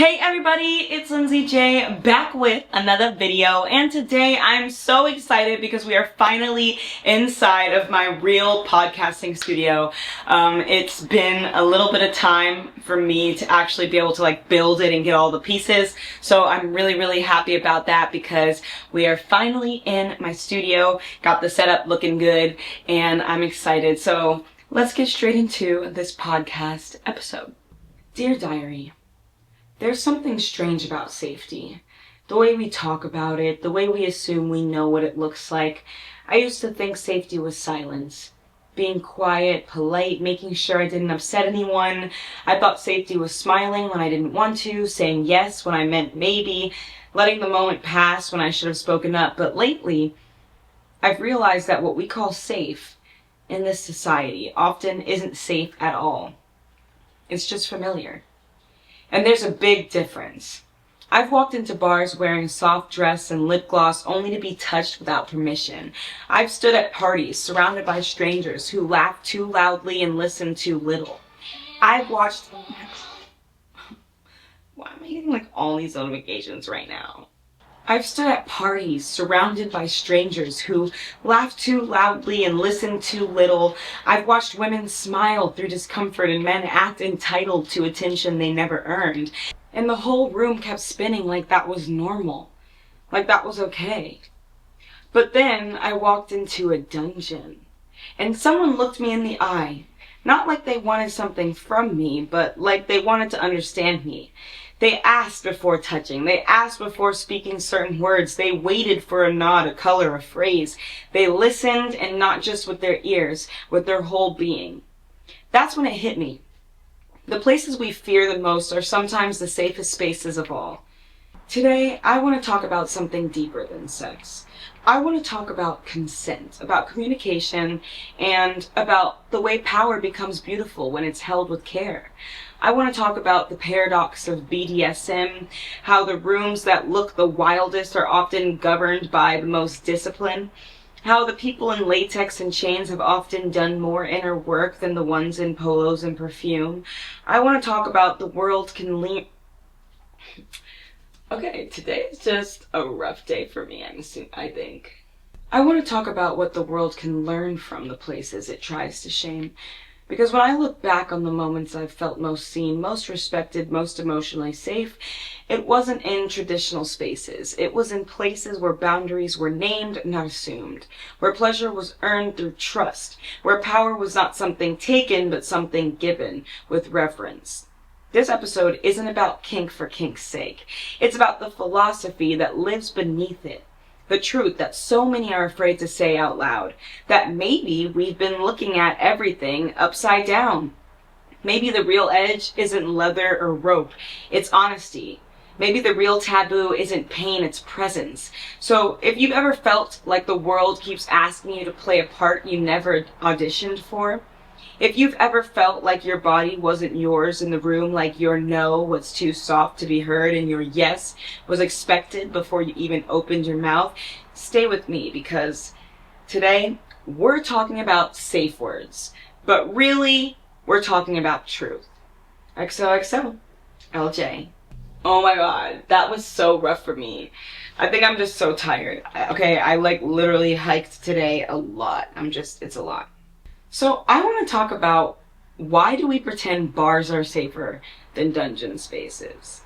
Hey everybody, it's Lindsay J back with another video, and today I'm so excited because we are finally inside of my real podcasting studio. It's been a little bit of time for me to actually be able to build it and get all the pieces, so I'm really happy about that because we are finally in my studio, got the setup looking good, and I'm excited. So let's get straight into this podcast episode. Dear Diary, there's something strange about safety. The way we talk about it, the way we assume we know what it looks like. I used to think safety was silence. Being quiet, polite, making sure I didn't upset anyone. I thought safety was smiling when I didn't want to, saying yes when I meant maybe, letting the moment pass when I should have spoken up. But lately, I've realized that what we call safe in this society often isn't safe at all. It's just familiar. And there's a big difference. I've walked into bars wearing a soft dress and lip gloss only to be touched without permission. I've stood at parties surrounded by strangers who laugh too loudly and listen too little. I've watched... Why am I getting all these notifications right now? I've stood at parties surrounded by strangers who laugh too loudly and listen too little. I've watched women smile through discomfort and men act entitled to attention they never earned. And the whole room kept spinning like that was normal, like that was okay. But then I walked into a dungeon, and someone looked me in the eye, not like they wanted something from me, but like they wanted to understand me. They asked before touching. They asked before speaking certain words. They waited for a nod, a color, a phrase. They listened, and not just with their ears, with their whole being. That's when it hit me. The places we fear the most are sometimes the safest spaces of all. Today, I want to talk about something deeper than sex. I want to talk about consent, about communication, and about the way power becomes beautiful when it's held with care. I want to talk about the paradox of BDSM, how the rooms that look the wildest are often governed by the most discipline, how the people in latex and chains have often done more inner work than the ones in polos and perfume. I want to talk about the world can lean... Okay, today is just a rough day for me, I think. I want to talk about what the world can learn from the places it tries to shame. Because when I look back on the moments I've felt most seen, most respected, most emotionally safe, it wasn't in traditional spaces. It was in places where boundaries were named, not assumed. Where pleasure was earned through trust. Where power was not something taken, but something given with reverence. This episode isn't about kink for kink's sake. It's about the philosophy that lives beneath it. The truth that so many are afraid to say out loud. That maybe we've been looking at everything upside down. Maybe the real edge isn't leather or rope, it's honesty. Maybe the real taboo isn't pain, it's presence. So if you've ever felt like the world keeps asking you to play a part you never auditioned for, if you've ever felt like your body wasn't yours in the room, like your no was too soft to be heard and your yes was expected before you even opened your mouth, stay with me because today we're talking about safe words, but really we're talking about truth. XOXO, LJ. Oh my god, that was so rough for me. I think I'm just so tired. Okay, I literally hiked today a lot. It's a lot. So I want to talk about why do we pretend bars are safer than dungeon spaces?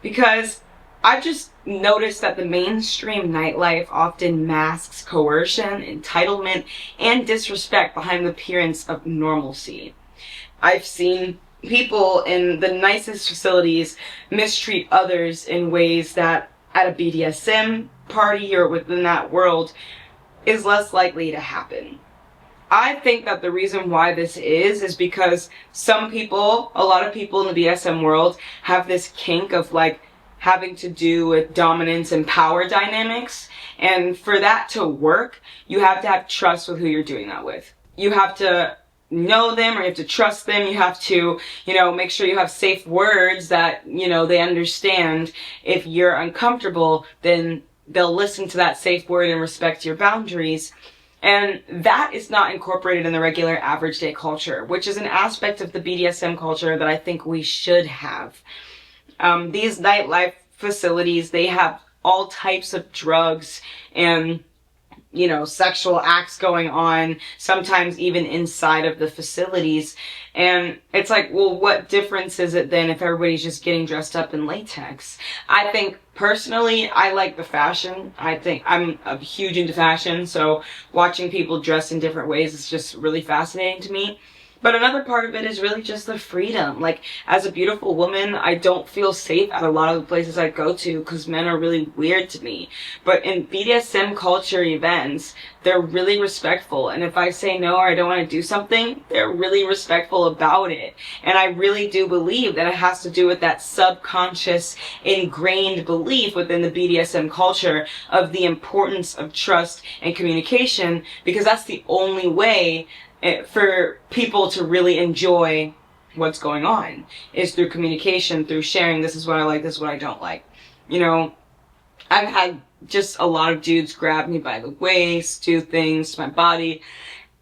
Because I've just noticed that the mainstream nightlife often masks coercion, entitlement, and disrespect behind the appearance of normalcy. I've seen people in the nicest facilities mistreat others in ways that at a BDSM party or within that world is less likely to happen. I think that the reason why this is because some people, a lot of people in the BDSM world have this kink of having to do with dominance and power dynamics. And for that to work, you have to have trust with who you're doing that with. You have to know them, or you have to trust them. You have to, make sure you have safe words that, they understand. If you're uncomfortable, then they'll listen to that safe word and respect your boundaries. And that is not incorporated in the regular average day culture, which is an aspect of the BDSM culture that I think we should have. These nightlife facilities, they have all types of drugs and, you know, sexual acts going on, sometimes even inside of the facilities. And it's like, well, what difference is it then if everybody's just getting dressed up in latex? I think personally, I like the fashion. I think I'm huge into fashion, so watching people dress in different ways is just really fascinating to me. But another part of it is really just the freedom. Like, as a beautiful woman, I don't feel safe at a lot of the places I go to because men are really weird to me. But in BDSM culture events, they're really respectful. And if I say no or I don't want to do something, they're really respectful about it. And I really do believe that it has to do with that subconscious, ingrained belief within the BDSM culture of the importance of trust and communication, because that's the only way for people to really enjoy what's going on, is through communication, through sharing, this is what I like, this is what I don't like. You know, I've had just a lot of dudes grab me by the waist, do things to my body,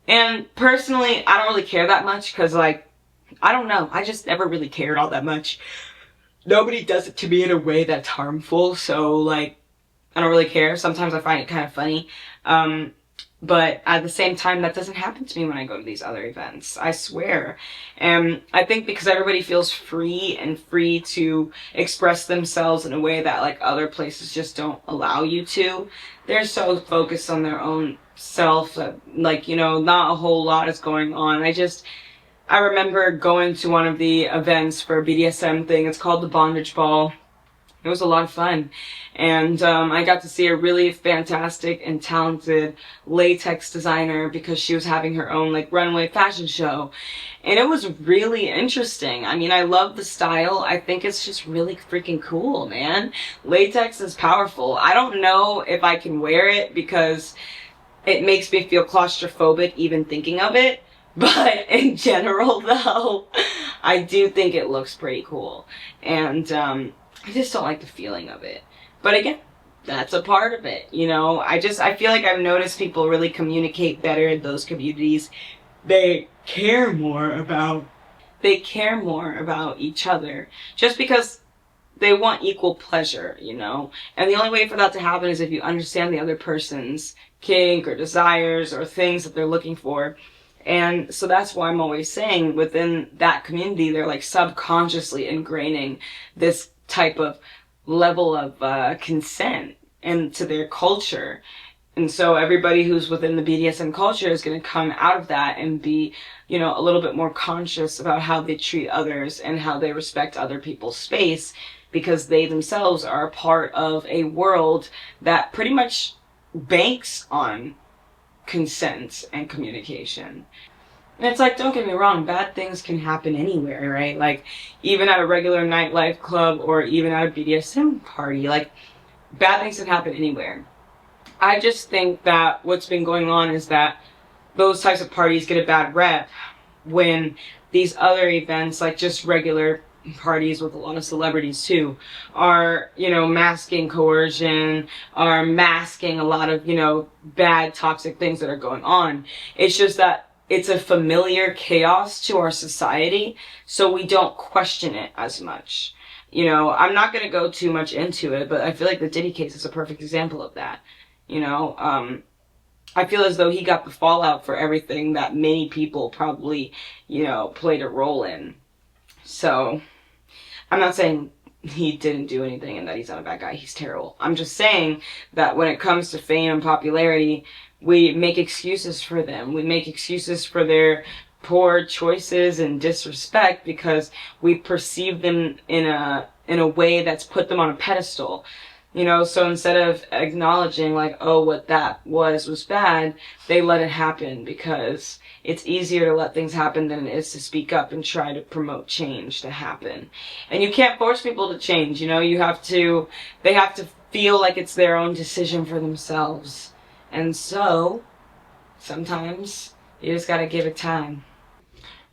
and personally, I don't really care that much, because, like, I don't know, I just never really cared all that much. Nobody does it to me in a way that's harmful, so, like, I don't really care. Sometimes I find it kind of funny. But at the same time, that doesn't happen to me when I go to these other events. I swear. And I think because everybody feels free to express themselves in a way that, like, other places just don't allow you to. They're so focused on their own self that, like, you know, not a whole lot is going on. I remember going to one of the events for a BDSM thing. It's called the Bondage Ball. It was a lot of fun. And I got to see a really fantastic and talented latex designer because she was having her own, like, runway fashion show. And it was really interesting. I mean, I love the style. I think it's just really freaking cool, man. Latex is powerful. I don't know if I can wear it because it makes me feel claustrophobic even thinking of it. But in general, though, I do think it looks pretty cool. And I just don't like the feeling of it. But again, that's a part of it, you know. I feel like I've noticed people really communicate better in those communities. They care more about each other just because they want equal pleasure, you know. And the only way for that to happen is if you understand the other person's kink or desires or things that they're looking for. And so that's why I'm always saying within that community, they're, like, subconsciously ingraining this type of level of consent into their culture. And so everybody who's within the BDSM culture is going to come out of that and be, you know, a little bit more conscious about how they treat others and how they respect other people's space, because they themselves are a part of a world that pretty much banks on consent and communication. And it's like, don't get me wrong, bad things can happen anywhere, right? Like, even at a regular nightlife club or even at a BDSM party, like, bad things can happen anywhere. I just think that what's been going on is that those types of parties get a bad rep when these other events, like just regular parties with a lot of celebrities too, are, you know, masking coercion, are masking a lot of, you know, bad toxic things that are going on. It's just that it's a familiar chaos to our society, so we don't question it as much. You know, I'm not going to go too much into it, but I feel like the Diddy case is a perfect example of that. You know, I feel as though he got the fallout for everything that many people probably, you know, played a role in. So, I'm not saying he didn't do anything and that he's not a bad guy. He's terrible. I'm just saying that when it comes to fame and popularity, we make excuses for them. We make excuses for their poor choices and disrespect because we perceive them in a way that's put them on a pedestal. You know, so instead of acknowledging, like, oh, what that was bad, they let it happen because it's easier to let things happen than it is to speak up and try to promote change to happen. And you can't force people to change, you know, they have to feel like it's their own decision for themselves. And so, sometimes, you just gotta give it time.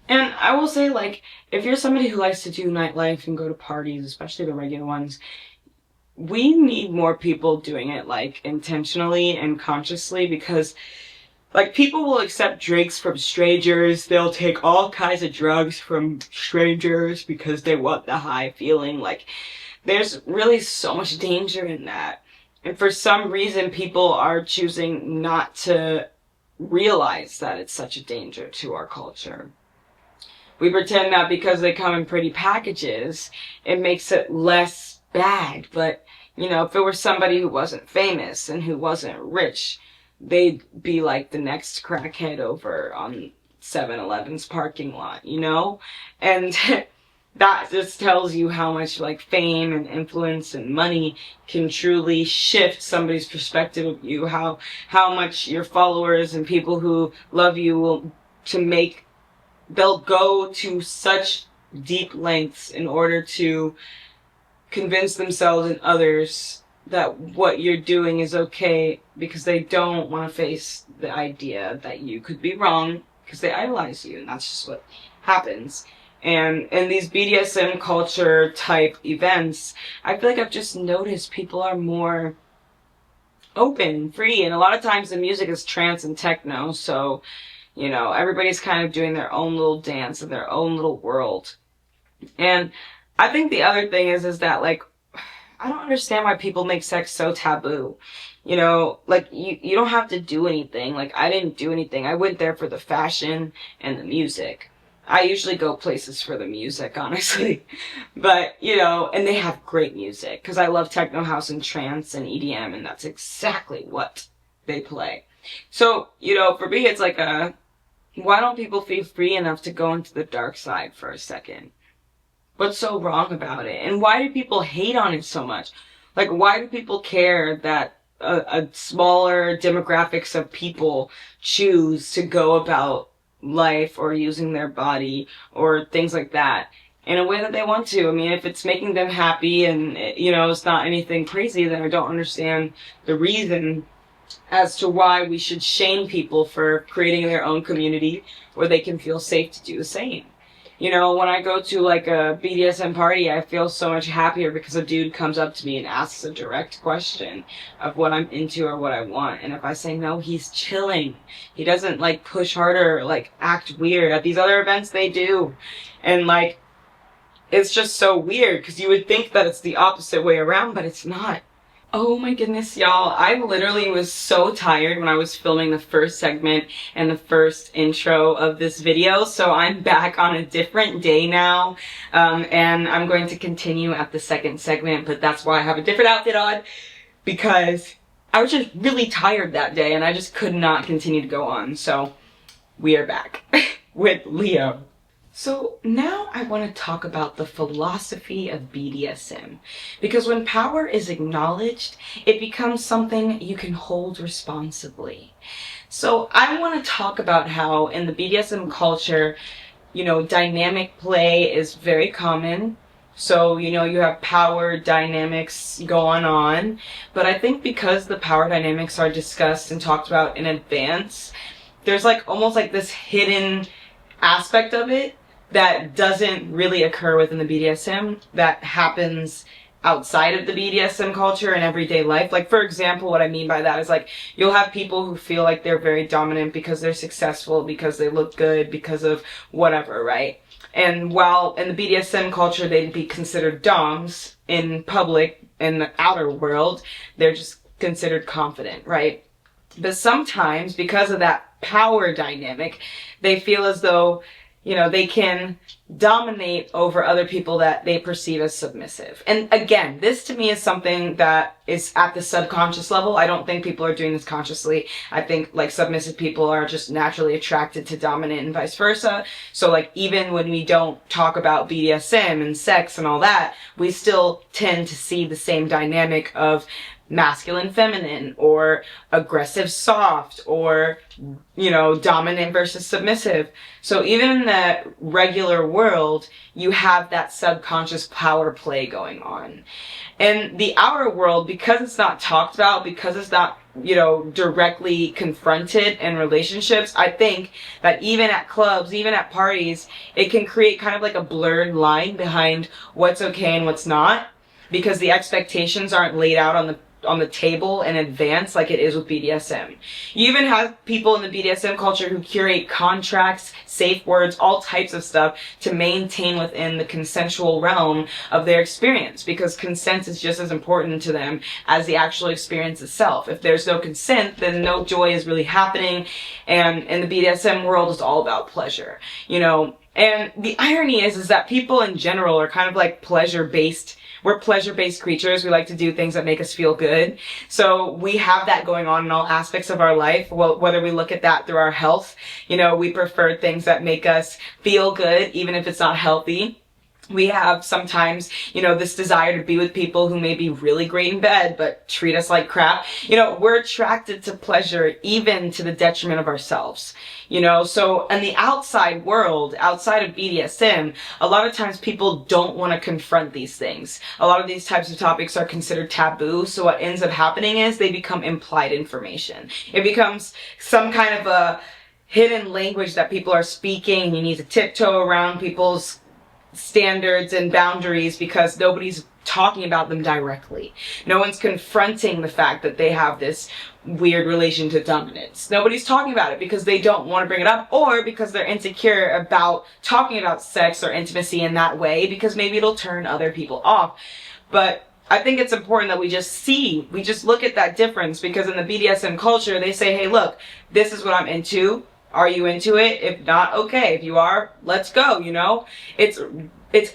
And I will say, like, if you're somebody who likes to do nightlife and go to parties, especially the regular ones, we need more people doing it, like, intentionally and consciously, because Like, people will accept drinks from strangers. They'll take all kinds of drugs from strangers because they want the high feeling. Like, there's really so much danger in that. And for some reason, people are choosing not to realize that it's such a danger to our culture. We pretend that because they come in pretty packages, it makes it less bad. But, you know, if it were somebody who wasn't famous and who wasn't rich, they'd be like the next crackhead over on 7-Eleven's parking lot, you know? And that just tells you how much like fame and influence and money can truly shift somebody's perspective of you, how much your followers and people who love you will they'll go to such deep lengths in order to convince themselves and others that what you're doing is okay, because they don't want to face the idea that you could be wrong, because they idolize you, and that's just what happens. And in these BDSM culture type events, I feel like I've just noticed people are more open, free, and a lot of times the music is trance and techno, so, you know, everybody's kind of doing their own little dance in their own little world. And I think the other thing is that, like, I don't understand why people make sex so taboo. You know, like, you don't have to do anything. Like, I didn't do anything. I went there for the fashion and the music. I usually go places for the music, honestly. But, you know, and they have great music, because I love techno house and trance and EDM, and that's exactly what they play. So, you know, for me, it's like why don't people feel free enough to go into the dark side for a second? What's so wrong about it? And why do people hate on it so much? Like, why do people care that a smaller demographics of people choose to go about life or using their body or things like that in a way that they want to? I mean, if it's making them happy and, you know, it's not anything crazy, then I don't understand the reason as to why we should shame people for creating their own community where they can feel safe to do the same. You know, when I go to like a BDSM party, I feel so much happier because a dude comes up to me and asks a direct question of what I'm into or what I want. And if I say no, he's chilling. He doesn't like push harder or like act weird. At these other events, they do. And like, it's just so weird because you would think that it's the opposite way around, but it's not. Oh my goodness, y'all. I literally was so tired when I was filming the first segment and the first intro of this video. So I'm back on a different day now. And I'm going to continue at the second segment, but that's why I have a different outfit on, because I was just really tired that day and I just could not continue to go on. So we are back with Leo. So now I want to talk about the philosophy of BDSM, because when power is acknowledged, it becomes something you can hold responsibly. So I want to talk about how in the BDSM culture, you know, dynamic play is very common. So, you know, you have power dynamics going on, but I think because the power dynamics are discussed and talked about in advance, there's like almost like this hidden aspect of it that doesn't really occur within the BDSM, that happens outside of the BDSM culture in everyday life. Like, for example, what I mean by that is like, you'll have people who feel like they're very dominant because they're successful, because they look good, because of whatever, right? And while in the BDSM culture they'd be considered doms, in public, in the outer world, they're just considered confident, right? But sometimes, because of that power dynamic, they feel as though, you know, they can dominate over other people that they perceive as submissive. And again, this to me is something that is at the subconscious level. I don't think people are doing this consciously. I think like submissive people are just naturally attracted to dominant and vice versa. So like even when we don't talk about BDSM and sex and all that, we still tend to see the same dynamic of masculine feminine or aggressive soft or, you know, dominant versus submissive. So even in the regular world, you have that subconscious power play going on. In the outer world, because it's not talked about, because it's not, you know, directly confronted in relationships, I think that even at clubs, even at parties, it can create kind of like a blurred line behind what's okay and what's not, because the expectations aren't laid out on the on the table in advance like it is with BDSM. You even have people in the BDSM culture who curate contracts, safe words, all types of stuff to maintain within the consensual realm of their experience, because consent is just as important to them as the actual experience itself. If there's no consent, then no joy is really happening, and in the BDSM world, it's all about pleasure, you know. And the irony is that people in general are kind of like pleasure-based. We're pleasure-based creatures. We like to do things that make us feel good. So we have that going on in all aspects of our life. Well, whether we look at that through our health, you know, we prefer things that make us feel good, even if it's not healthy. We have sometimes, you know, this desire to be with people who may be really great in bed, but treat us like crap. You know, we're attracted to pleasure, even to the detriment of ourselves. You know, so in the outside world, outside of BDSM, a lot of times people don't want to confront these things. A lot of these types of topics are considered taboo, so what ends up happening is they become implied information. It becomes some kind of a hidden language that people are speaking, and you need to tiptoe around people's standards and boundaries because nobody's talking about them directly. No one's confronting the fact that they have this weird relation to dominance. Nobody's talking about it because they don't want to bring it up, or because they're insecure about talking about sex or intimacy in that way because maybe it'll turn other people off. But I think it's important that we just look at that difference, because in the BDSM culture, they say, hey, look, this is what I'm into. Are you into it? If not, okay. If you are, let's go, you know? It's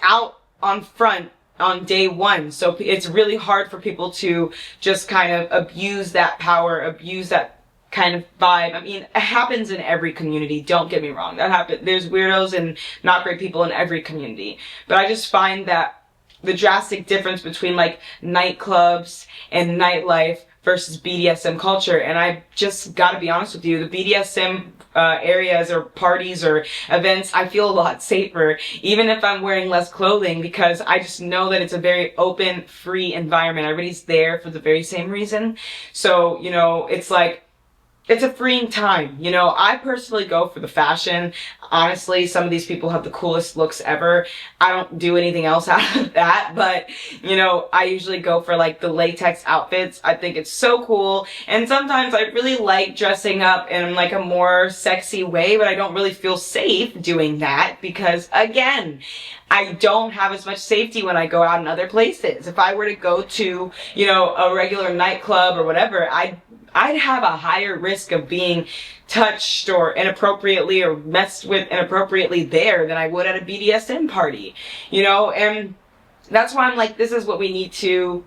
out on front on day one. So it's really hard for people to just kind of abuse that power, abuse that kind of vibe. I mean, it happens in every community. Don't get me wrong. That happens. There's weirdos and not great people in every community. But I just find that the drastic difference between like nightclubs and nightlife versus BDSM culture, and I just gotta be honest with you, the BDSM areas or parties or events, I feel a lot safer, even if I'm wearing less clothing, because I just know that it's a very open, free environment. Everybody's there for the very same reason. So, you know, it's like, it's a freeing time. You know, I personally go for the fashion. Honestly, some of these people have the coolest looks ever. I don't do anything else out of that, but, you know, I usually go for like the latex outfits. I think it's so cool. And sometimes I really like dressing up in like a more sexy way, but I don't really feel safe doing that because, again, I don't have as much safety when I go out in other places. If I were to go to, you know, a regular nightclub or whatever, I'd have a higher risk of being touched or inappropriately or messed with inappropriately there than I would at a BDSM party, you know? And that's why I'm like, this is what we need to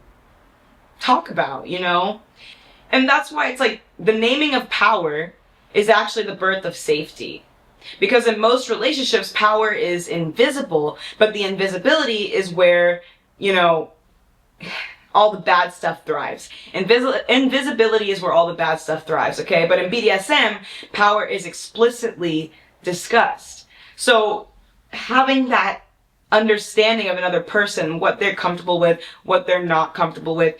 talk about, you know? And that's why it's like the naming of power is actually the birth of safety. Because in most relationships, power is invisible, but the invisibility is where, you know, all the bad stuff thrives. Invisibility is where all the bad stuff thrives, okay? But in BDSM, power is explicitly discussed. So having that understanding of another person, what they're comfortable with, what they're not comfortable with,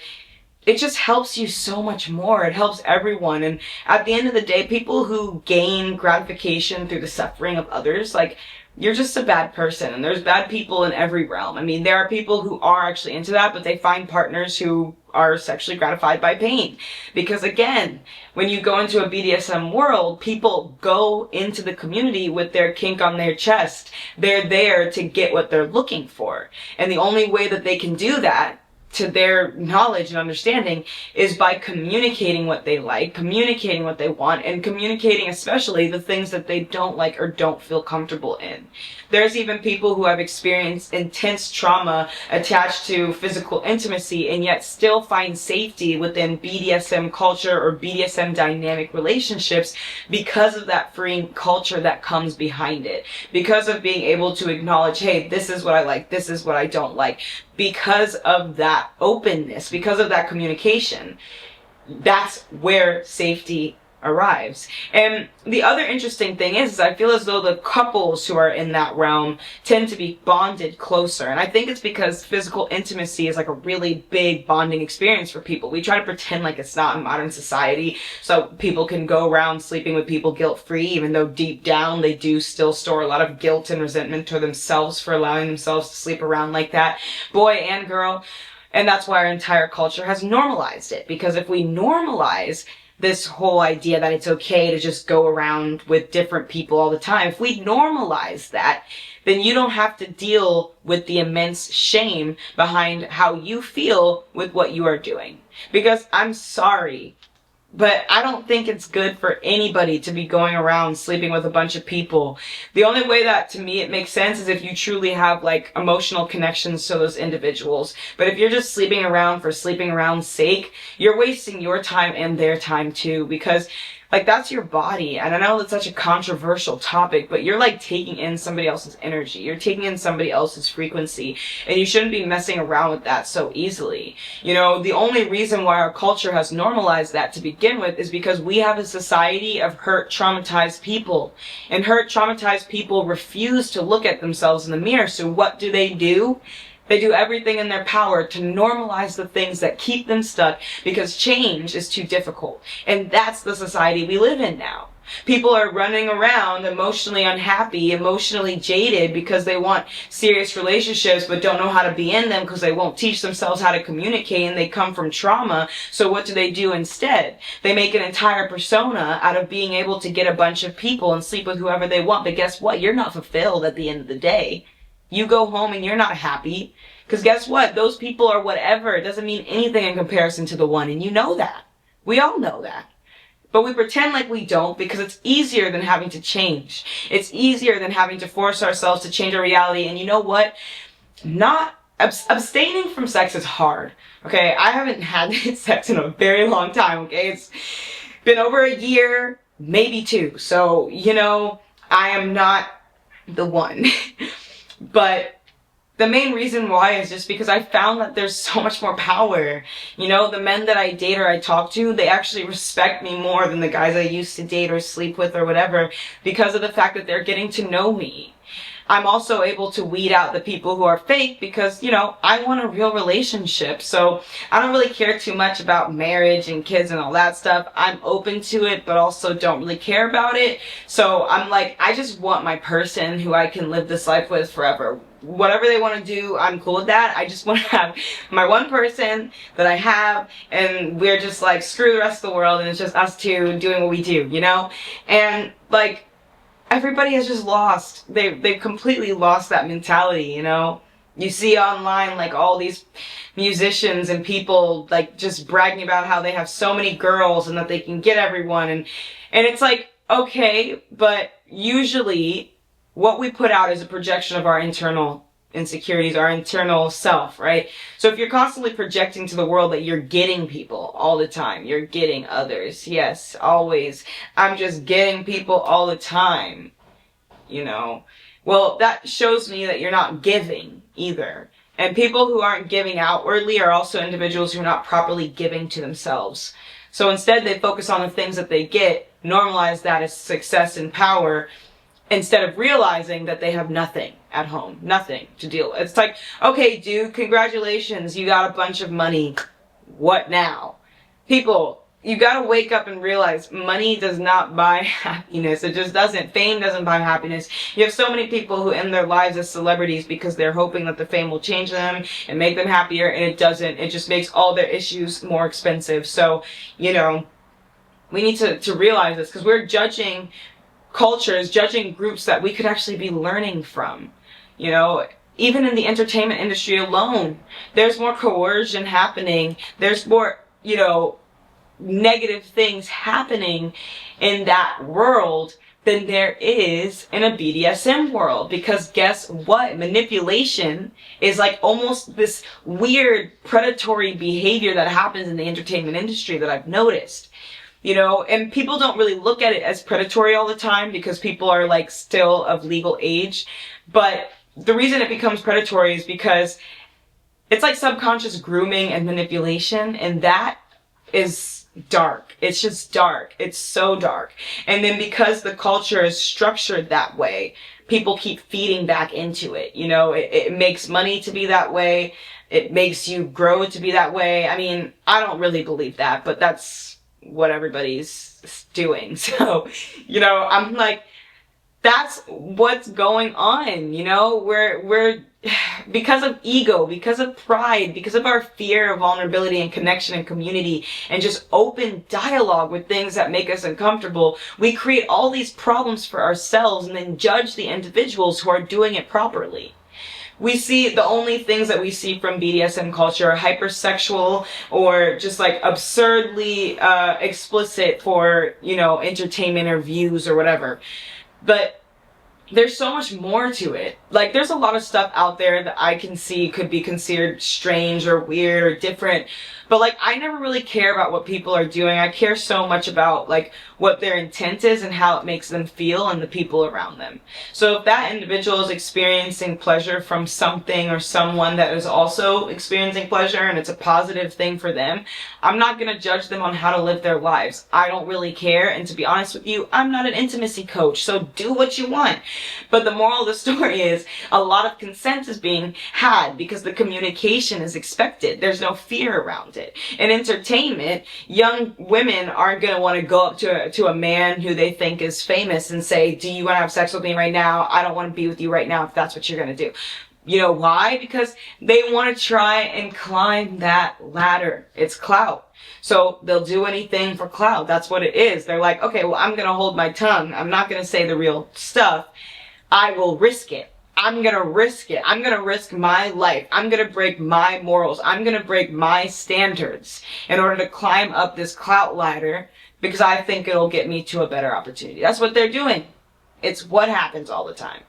it just helps you so much more. It helps everyone. And at the end of the day, people who gain gratification through the suffering of others, like, you're just a bad person. And there's bad people in every realm. I mean, there are people who are actually into that, but they find partners who are sexually gratified by pain. Because again, when you go into a BDSM world, people go into the community with their kink on their chest. They're there to get what they're looking for. And the only way that they can do that, to their knowledge and understanding, is by communicating what they like, communicating what they want, and communicating especially the things that they don't like or don't feel comfortable in. There's even people who have experienced intense trauma attached to physical intimacy and yet still find safety within BDSM culture or BDSM dynamic relationships because of that freeing culture that comes behind it. Because of being able to acknowledge, hey, this is what I like, this is what I don't like. Because of that openness, because of that communication, that's where safety arrives. And the other interesting thing is I feel as though the couples who are in that realm tend to be bonded closer. And I think it's because physical intimacy is like a really big bonding experience for people. We try to pretend like it's not in modern society so people can go around sleeping with people guilt-free, even though deep down they do still store a lot of guilt and resentment to themselves for allowing themselves to sleep around like that. Boy and girl, And that's why our entire culture has normalized it. Because if we normalize this whole idea that it's okay to just go around with different people all the time, if we normalize that, then you don't have to deal with the immense shame behind how you feel with what you are doing. Because I'm sorry, but I don't think it's good for anybody to be going around sleeping with a bunch of people. The only way that, to me, it makes sense is if you truly have, like, emotional connections to those individuals. But if you're just sleeping around for sleeping around's sake, you're wasting your time and their time too, because, like, that's your body. And I know that's such a controversial topic, but you're, like, taking in somebody else's energy. You're taking in somebody else's frequency. And you shouldn't be messing around with that so easily. You know, the only reason why our culture has normalized that to begin with is because we have a society of hurt, traumatized people. And hurt, traumatized people refuse to look at themselves in the mirror. So what do? They do everything in their power to normalize the things that keep them stuck because change is too difficult. And that's the society we live in now. People are running around emotionally unhappy, emotionally jaded because they want serious relationships but don't know how to be in them because they won't teach themselves how to communicate and they come from trauma. So what do instead? They make an entire persona out of being able to get a bunch of people and sleep with whoever they want. But guess what? You're not fulfilled at the end of the day. You go home and you're not happy. Because guess what? Those people are whatever. It doesn't mean anything in comparison to the one. And you know that. We all know that. But we pretend like we don't because it's easier than having to change. It's easier than having to force ourselves to change our reality. And you know what? Abstaining from sex is hard. Okay? I haven't had sex in a very long time. Okay? It's been over a year, maybe two. So, you know, I am not the one. But the main reason why is just because I found that there's so much more power. You know, the men that I date or I talk to, they actually respect me more than the guys I used to date or sleep with or whatever because of the fact that they're getting to know me. I'm also able to weed out the people who are fake because, you know, I want a real relationship. So I don't really care too much about marriage and kids and all that stuff. I'm open to it, but also don't really care about it. So I'm like, I just want my person who I can live this life with forever. Whatever they want to do, I'm cool with that. I just want to have my one person that I have, and we're just like, screw the rest of the world, and it's just us two doing what we do, you know? And, like, everybody has just lost. They've completely lost that mentality, you know? You see online, like, all these musicians and people, like, just bragging about how they have so many girls and that they can get everyone, and it's like, okay, but usually what we put out is a projection of our internal insecurities, our internal self, right? So if you're constantly projecting to the world that you're getting people all the time, you're getting others, yes, always, I'm just getting people all the time, you know, well, that shows me that you're not giving either. And people who aren't giving outwardly are also individuals who are not properly giving to themselves. So instead they focus on the things that they get, normalize that as success and power, instead of realizing that they have nothing at home, nothing to deal with. It's like, okay, dude, congratulations, you got a bunch of money. What now? People, you gotta wake up and realize money does not buy happiness. It just doesn't. Fame doesn't buy happiness. You have so many people who end their lives as celebrities because they're hoping that the fame will change them and make them happier, and it doesn't. It just makes all their issues more expensive. So, you know, we need to realize this because we're judging cultures, judging groups that we could actually be learning from. You know, even in the entertainment industry alone, there's more coercion happening. There's more, you know, negative things happening in that world than there is in a BDSM world. Because guess what? Manipulation is like almost this weird predatory behavior that happens in the entertainment industry that I've noticed. You know, and people don't really look at it as predatory all the time because people are like still of legal age. But the reason it becomes predatory is because it's like subconscious grooming and manipulation, and that is dark. It's just dark. It's so dark. And then because the culture is structured that way, people keep feeding back into it. You know, it makes money to be that way. It makes you grow to be that way. I mean, I don't really believe that, but that's what everybody's doing. So, you know, I'm like, that's what's going on, you know? We're because of ego, because of pride, because of our fear of vulnerability and connection and community and just open dialogue with things that make us uncomfortable, we create all these problems for ourselves and then judge the individuals who are doing it properly. We see the only things that we see from BDSM culture are hypersexual or just like absurdly explicit for, you know, entertainment or views or whatever. But there's so much more to it. Like, there's a lot of stuff out there that I can see could be considered strange or weird or different. But, like, I never really care about what people are doing. I care so much about, like, what their intent is and how it makes them feel and the people around them. So if that individual is experiencing pleasure from something or someone that is also experiencing pleasure and it's a positive thing for them, I'm not going to judge them on how to live their lives. I don't really care. And to be honest with you, I'm not an intimacy coach. So do what you want. But the moral of the story is a lot of consent is being had because the communication is expected. There's no fear around it. In entertainment, young women aren't going to want to go up to a man who they think is famous and say, do you want to have sex with me right now? I don't want to be with you right now if that's what you're going to do. You know why? Because they want to try and climb that ladder. It's clout. So they'll do anything for clout. That's what it is. They're like, okay, well, I'm going to hold my tongue. I'm not going to say the real stuff. I will risk it. I'm going to risk it. I'm going to risk my life. I'm going to break my morals. I'm going to break my standards in order to climb up this clout ladder because I think it'll get me to a better opportunity. That's what they're doing. It's what happens all the time.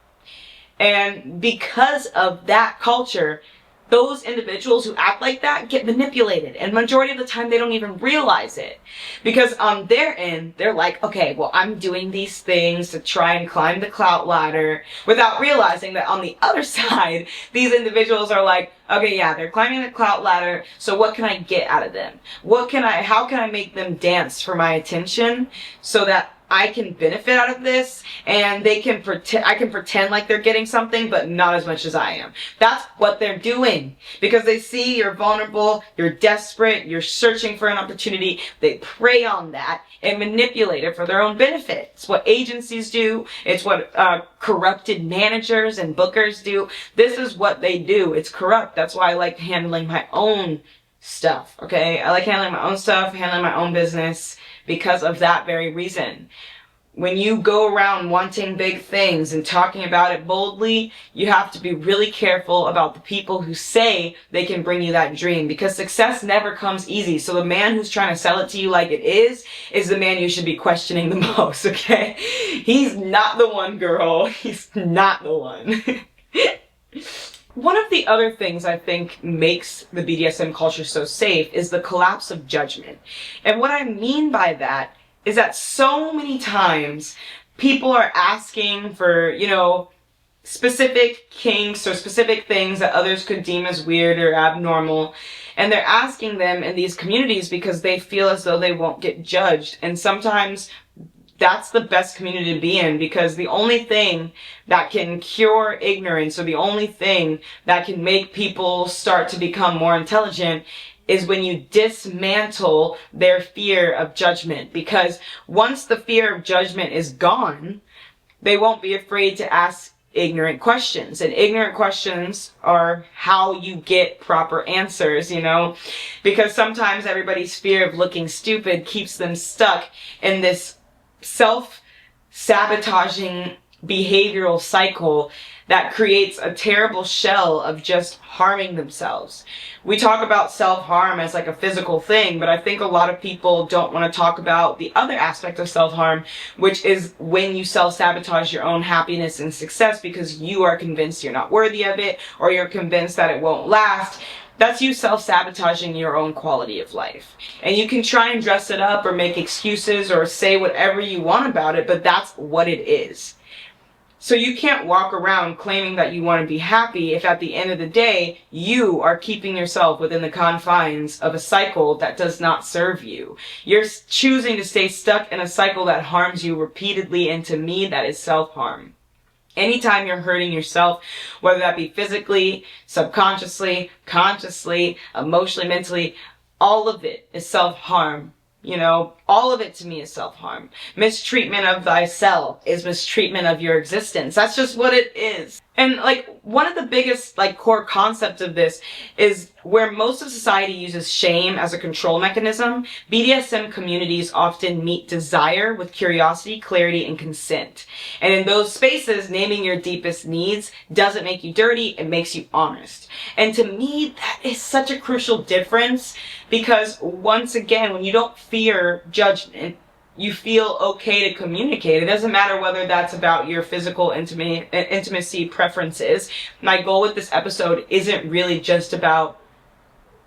And because of that culture, those individuals who act like that get manipulated. And majority of the time, they don't even realize it. Because on their end, they're like, okay, well, I'm doing these things to try and climb the clout ladder without realizing that on the other side, these individuals are like, okay, yeah, they're climbing the clout ladder. So what can I get out of them? How can I make them dance for my attention so that I can benefit out of this and I can pretend like they're getting something, but not as much as I am. That's what they're doing because they see you're vulnerable, you're desperate, you're searching for an opportunity. They prey on that and manipulate it for their own benefit. It's what agencies do. It's what corrupted managers and bookers do. This is what they do. It's corrupt. That's why I like handling my own stuff, okay? I like handling my own stuff, handling my own business because of that very reason. When you go around wanting big things and talking about it boldly, you have to be really careful about the people who say they can bring you that dream because success never comes easy. So the man who's trying to sell it to you like it is the man you should be questioning the most, okay? He's not the one, girl. He's not the one. One of the other things I think makes the BDSM culture so safe is the collapse of judgment. And what I mean by that is that so many times people are asking for, you know, specific kinks or specific things that others could deem as weird or abnormal. And they're asking them in these communities because they feel as though they won't get judged. And sometimes that's the best community to be in because the only thing that can cure ignorance or the only thing that can make people start to become more intelligent is when you dismantle their fear of judgment. Because once the fear of judgment is gone, they won't be afraid to ask ignorant questions. And ignorant questions are how you get proper answers, you know? Because sometimes everybody's fear of looking stupid keeps them stuck in this self-sabotaging behavioral cycle that creates a terrible shell of just harming themselves. We talk about self-harm as like a physical thing, but I think a lot of people don't want to talk about the other aspect of self-harm, which is when you self-sabotage your own happiness and success because you are convinced you're not worthy of it or you're convinced that it won't last. That's you self-sabotaging your own quality of life. And you can try and dress it up or make excuses or say whatever you want about it, but that's what it is. So you can't walk around claiming that you want to be happy if at the end of the day, you are keeping yourself within the confines of a cycle that does not serve you. You're choosing to stay stuck in a cycle that harms you repeatedly, and to me, that is self-harm. Anytime you're hurting yourself, whether that be physically, subconsciously, consciously, emotionally, mentally, all of it is self-harm You know, all of it to me is self-harm. Mistreatment of thyself is mistreatment of your existence. That's just what it is. And like, one of the biggest like core concepts of this is where most of society uses shame as a control mechanism. BDSM communities often meet desire with curiosity, clarity, and consent. And in those spaces, naming your deepest needs doesn't make you dirty, it makes you honest. And to me, that is such a crucial difference, because once again, when you don't fear judgment, you feel okay to communicate. It doesn't matter whether that's about your physical intimacy preferences. My goal with this episode isn't really just about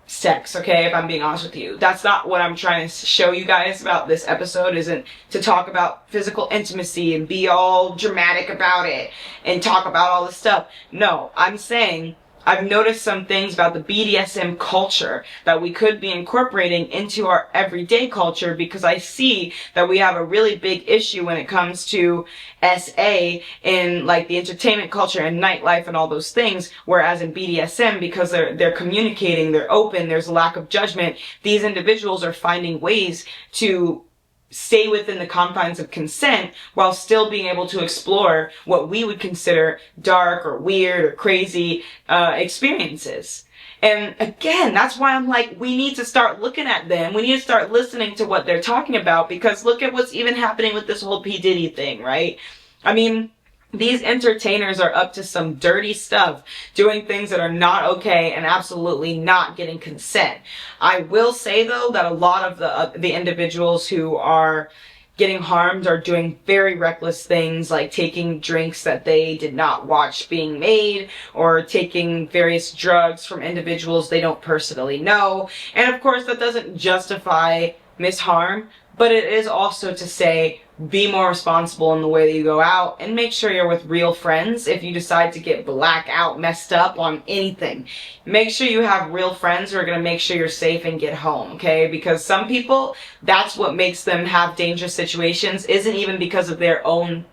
sex, okay, if I'm being honest with you. That's not what I'm trying to show you guys about this episode, isn't to talk about physical intimacy and be all dramatic about it and talk about all this stuff. No, I'm saying I've noticed some things about the BDSM culture that we could be incorporating into our everyday culture, because I see that we have a really big issue when it comes to SA in like the entertainment culture and nightlife and all those things, whereas in BDSM, because they're communicating, they're open, there's a lack of judgment, these individuals are finding ways to stay within the confines of consent while still being able to explore what we would consider dark or weird or crazy experiences. And again, that's why I'm like, we need to start looking at them. We need to start listening to what they're talking about, because look at what's even happening with this whole P. Diddy thing, right? I mean, these entertainers are up to some dirty stuff, doing things that are not okay and absolutely not getting consent. I will say though that a lot of the individuals who are getting harmed are doing very reckless things, like taking drinks that they did not watch being made, or taking various drugs from individuals they don't personally know. And of course that doesn't justify misharm, but it is also to say, be more responsible in the way that you go out, and make sure you're with real friends if you decide to get blackout messed up on anything. Make sure you have real friends who are going to make sure you're safe and get home, okay? Because some people, that's what makes them have dangerous situations, isn't even because of their own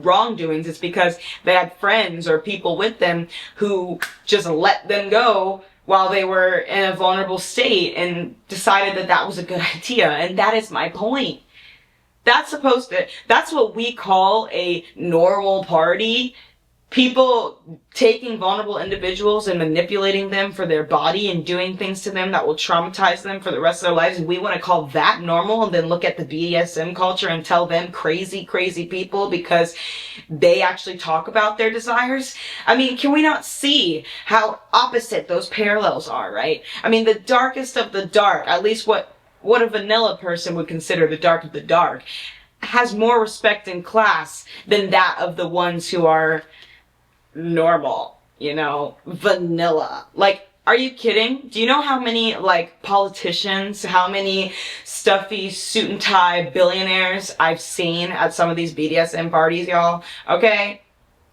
wrongdoings. It's because they had friends or people with them who just let them go while they were in a vulnerable state and decided that that was a good idea. And that is my point. That's what we call a normal party. People taking vulnerable individuals and manipulating them for their body and doing things to them that will traumatize them for the rest of their lives. We want to call that normal, and then look at the BDSM culture and tell them crazy, crazy people because they actually talk about their desires. I mean, can we not see how opposite those parallels are, right? I mean, the darkest of the dark, at least what a vanilla person would consider the dark of the dark, has more respect and class than that of the ones who are normal, you know, vanilla. Like, are you kidding? Do you know how many, like, politicians, how many stuffy suit and tie billionaires I've seen at some of these BDSM parties, y'all? Okay?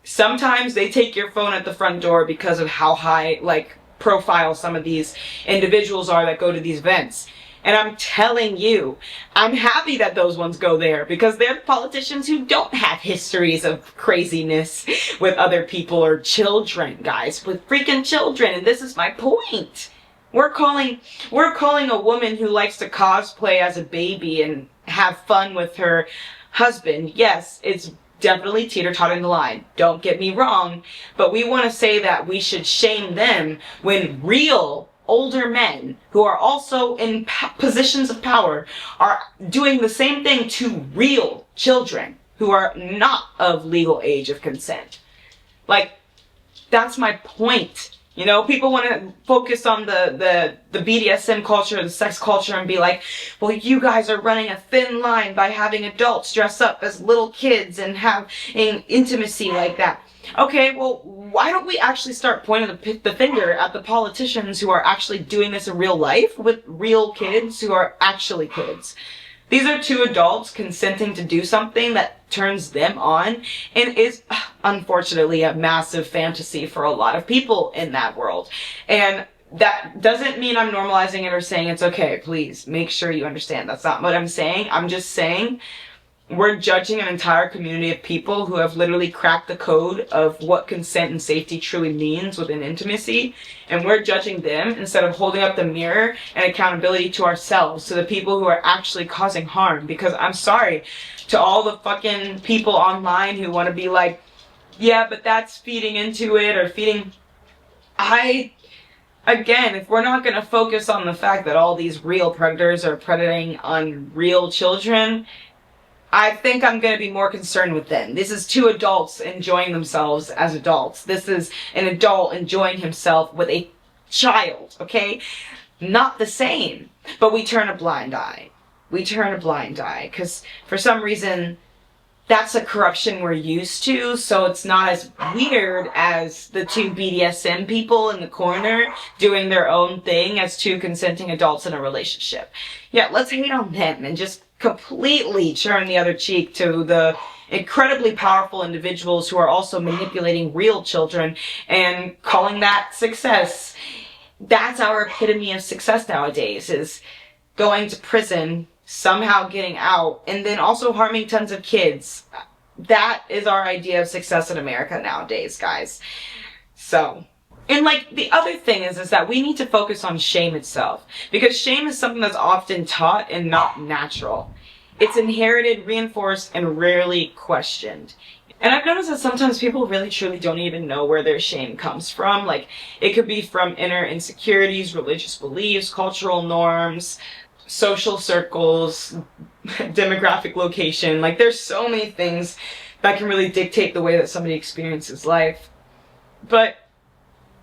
Sometimes they take your phone at the front door because of how high, like, profile some of these individuals are that go to these events. And I'm telling you, I'm happy that those ones go there, because they're the politicians who don't have histories of craziness with other people or children, guys, with freaking children. And this is my point. We're calling a woman who likes to cosplay as a baby and have fun with her husband. Yes, it's definitely teeter-tottering the line. Don't get me wrong. But we want to say that we should shame them when real older men who are also in positions of power are doing the same thing to real children who are not of legal age of consent. Like, that's my point. You know, people want to focus on the BDSM culture, the sex culture, and be like, well, you guys are running a thin line by having adults dress up as little kids and having intimacy like that. Okay, well, why don't we actually start pointing the finger at the politicians who are actually doing this in real life with real kids who are actually kids? These are two adults consenting to do something that turns them on and is, unfortunately, a massive fantasy for a lot of people in that world. And that doesn't mean I'm normalizing it or saying it's okay. Please make sure you understand. That's not what I'm saying. I'm just saying We're judging an entire community of people who have literally cracked the code of what consent and safety truly means within intimacy. And we're judging them instead of holding up the mirror and accountability to ourselves, to the people who are actually causing harm. Because I'm sorry to all the fucking people online who want to be like, yeah, but that's feeding into it or feeding... Again, if we're not going to focus on the fact that all these real predators are predating on real children, I think I'm going to be more concerned with them. This is two adults enjoying themselves as adults. This is an adult enjoying himself with a child, okay? Not the same. But we turn a blind eye. We turn a blind eye because for some reason that's a corruption we're used to, so it's not as weird as the two BDSM people in the corner doing their own thing as two consenting adults in a relationship. Yeah, let's hate on them and just completely turn the other cheek to the incredibly powerful individuals who are also manipulating real children and calling that success. That's our epitome of success nowadays, is going to prison, somehow getting out, and then also harming tons of kids. That is our idea of success in America nowadays, guys. So, and like the other thing is that we need to focus on shame itself, because shame is something that's often taught and not natural. It's inherited, reinforced, and rarely questioned. And I've noticed that sometimes people really truly don't even know where their shame comes from. Like, it could be from inner insecurities, religious beliefs, cultural norms, social circles, demographic location. Like, there's so many things that can really dictate the way that somebody experiences life. But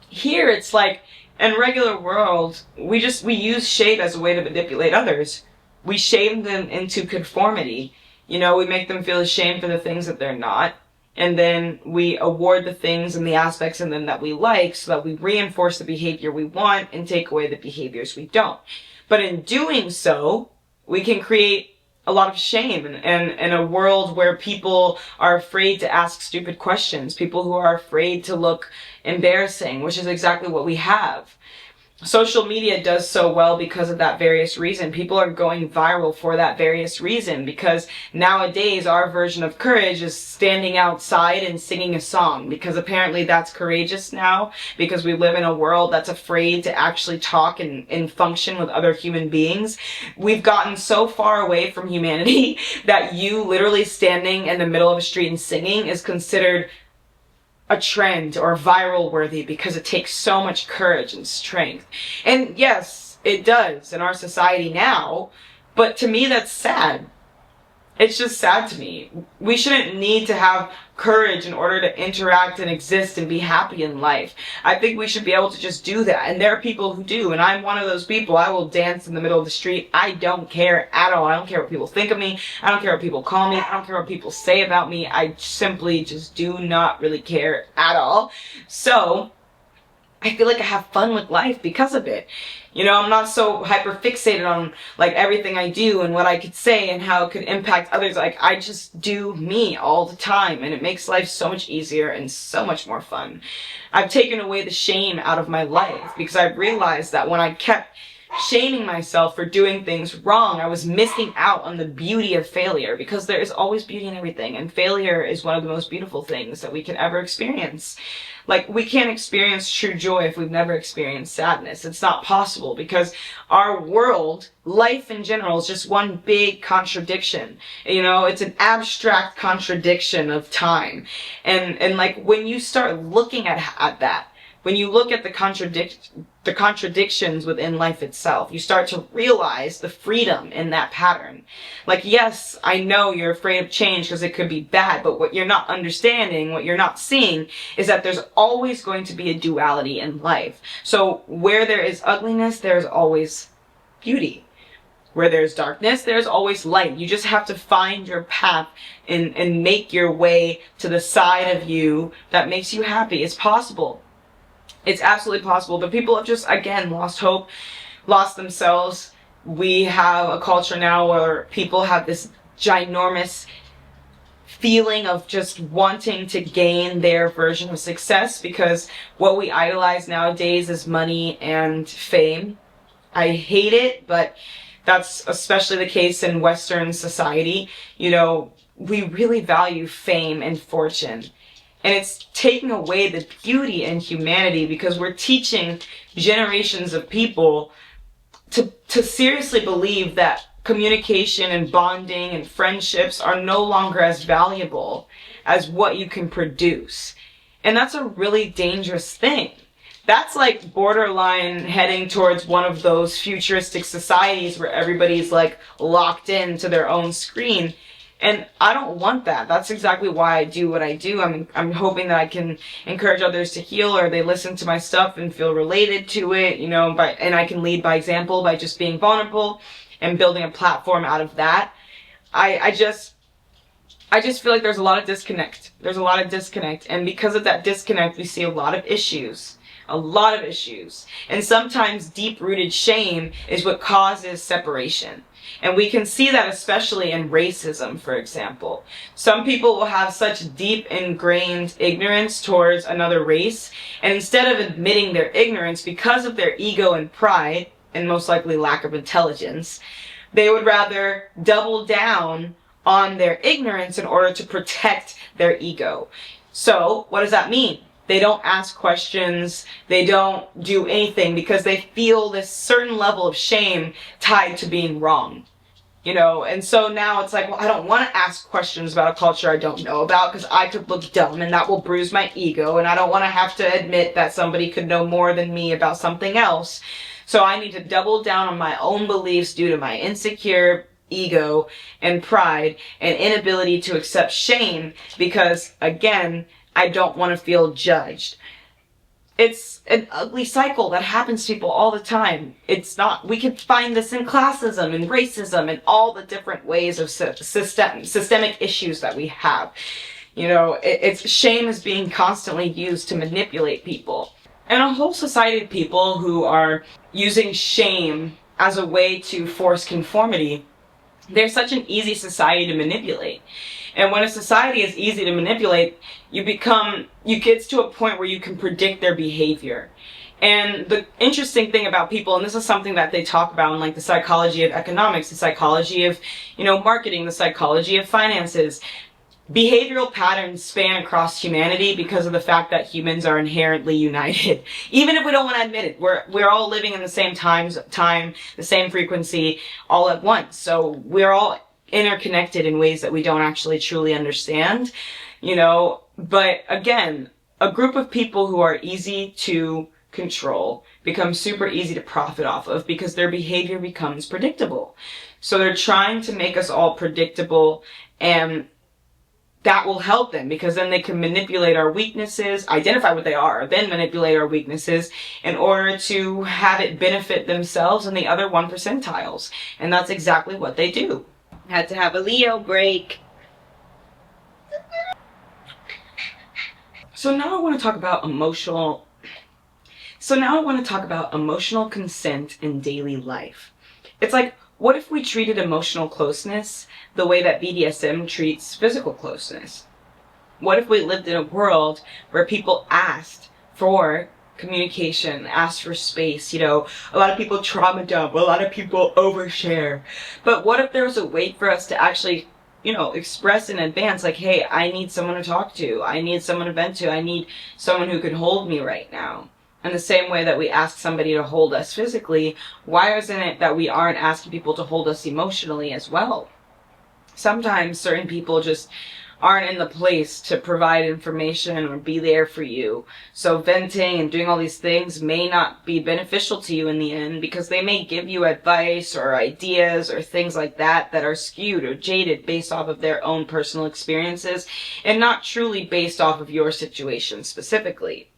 here it's like, in regular world, we use shame as a way to manipulate others. We shame them into conformity. You know, we make them feel ashamed for the things that they're not. And then we award the things and the aspects in them that we like so that we reinforce the behavior we want and take away the behaviors we don't. But in doing so, we can create a lot of shame in a world where people are afraid to ask stupid questions, people who are afraid to look embarrassing, which is exactly what we have. Social media does so well because of that various reason. People are going viral for that various reason, because nowadays our version of courage is standing outside and singing a song, because apparently that's courageous now, because we live in a world that's afraid to actually talk and function with other human beings. We've gotten so far away from humanity that you literally standing in the middle of a street and singing is considered a trend or viral worthy, because it takes so much courage and strength. And yes, it does in our society now, but to me that's sad. It's just sad to me. We shouldn't need to have courage in order to interact and exist and be happy in life. I think we should be able to just do that. And there are people who do, and I'm one of those people. I will dance in the middle of the street. I don't care at all. I don't care what people think of me. I don't care what people call me. I don't care what people say about me. I simply just do not really care at all. So I feel like I have fun with life because of it. You know, I'm not so hyper fixated on like everything I do and what I could say and how it could impact others. Like, I just do me all the time, and it makes life so much easier and so much more fun. I've taken away the shame out of my life because I've realized that when I kept shaming myself for doing things wrong, I was missing out on the beauty of failure, because there is always beauty in everything, and failure is one of the most beautiful things that we can ever experience. Like, we can't experience true joy if we've never experienced sadness. It's not possible, because our world, life in general, is just one big contradiction. You know, it's an abstract contradiction of time. And like, when you start looking at that, when you look at the contradictions within life itself, you start to realize the freedom in that pattern. Like, yes, I know you're afraid of change because it could be bad, but what you're not understanding, what you're not seeing, is that there's always going to be a duality in life. So where there is ugliness, there's always beauty. Where there's darkness, there's always light. You just have to find your path and make your way to the side of you that makes you happy. It's possible. It's absolutely possible, but people have just, again, lost hope, lost themselves. We have a culture now where people have this ginormous feeling of just wanting to gain their version of success, because what we idolize nowadays is money and fame. I hate it, but That's especially the case in Western society. You know, we really value fame and fortune. And it's taking away the beauty and humanity because we're teaching generations of people to seriously believe that communication and bonding and friendships are no longer as valuable as what you can produce. And that's a really dangerous thing. That's like borderline heading towards one of those futuristic societies where everybody's like locked into their own screen. And I don't want that. That's exactly why I do what I do. I'm hoping that I can encourage others to heal, or they listen to my stuff and feel related to it, you know, and I can lead by example by just being vulnerable and building a platform out of that. I just feel like there's a lot of disconnect. There's a lot of disconnect. And because of that disconnect, we see a lot of issues. A lot of issues. And sometimes deep-rooted shame is what causes separation. And we can see that especially in racism, for example. Some people will have such deep ingrained ignorance towards another race, and instead of admitting their ignorance because of their ego and pride, and most likely lack of intelligence, they would rather double down on their ignorance in order to protect their ego. So, what does that mean? They don't ask questions, they don't do anything because they feel this certain level of shame tied to being wrong. You know, and so now it's like, well, I don't want to ask questions about a culture I don't know about because I could look dumb and that will bruise my ego, and I don't want to have to admit that somebody could know more than me about something else. So I need to double down on my own beliefs due to my insecure ego and pride and inability to accept shame because, again, I don't want to feel judged. It's an ugly cycle that happens to people all the time. It's not, we can find this in classism and racism and all the different ways of systemic issues that we have. You know, it's shame is being constantly used to manipulate people. And a whole society of people who are using shame as a way to force conformity, they're such an easy society to manipulate. And when a society is easy to manipulate, you get to a point where you can predict their behavior. And the interesting thing about people, and this is something that they talk about in like the psychology of economics, the psychology of, you know, marketing, the psychology of finances, behavioral patterns span across humanity because of the fact that humans are inherently united. Even if we don't want to admit it, we're all living in the same time, the same frequency, all at once. So we're all interconnected in ways that we don't actually truly understand, you know. But again, a group of people who are easy to control becomes super easy to profit off of because their behavior becomes predictable. So they're trying to make us all predictable, and that will help them because then they can manipulate our weaknesses, identify what they are, then manipulate our weaknesses in order to have it benefit themselves and the other 1 percentiles. And that's exactly what they do. Had to have a Leo break. So now I want to talk about emotional consent in daily life. It's like, what if we treated emotional closeness the way that BDSM treats physical closeness? What if we lived in a world where people asked for communication, asked for space? You know, a lot of people trauma dump, a lot of people overshare. But what if there was a way for us to actually, you know, express in advance, like, hey, I need someone to talk to, I need someone to vent to, I need someone who can hold me right now. In the same way that we ask somebody to hold us physically, why isn't it that we aren't asking people to hold us emotionally as well? Sometimes certain people just aren't in the place to provide information or be there for you. So venting and doing all these things may not be beneficial to you in the end because they may give you advice or ideas or things like that that are skewed or jaded based off of their own personal experiences and not truly based off of your situation specifically.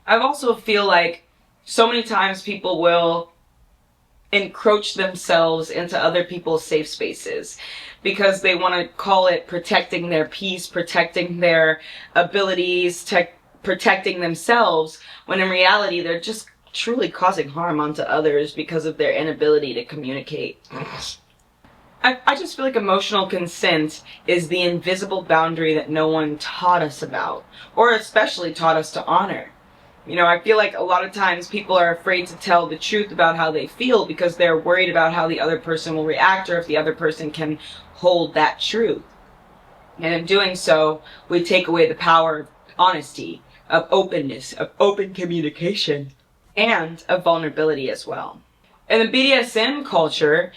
I also feel like so many times people will encroach themselves into other people's safe spaces because they want to call it protecting their peace, protecting their abilities, protecting themselves, when in reality they're just truly causing harm onto others because of their inability to communicate. I just feel like emotional consent is the invisible boundary that no one taught us about, or especially taught us to honor. You know, I feel like a lot of times people are afraid to tell the truth about how they feel because they're worried about how the other person will react or if the other person can hold that truth. And in doing so, we take away the power of honesty, of openness, of open communication, and of vulnerability as well. In the BDSM culture,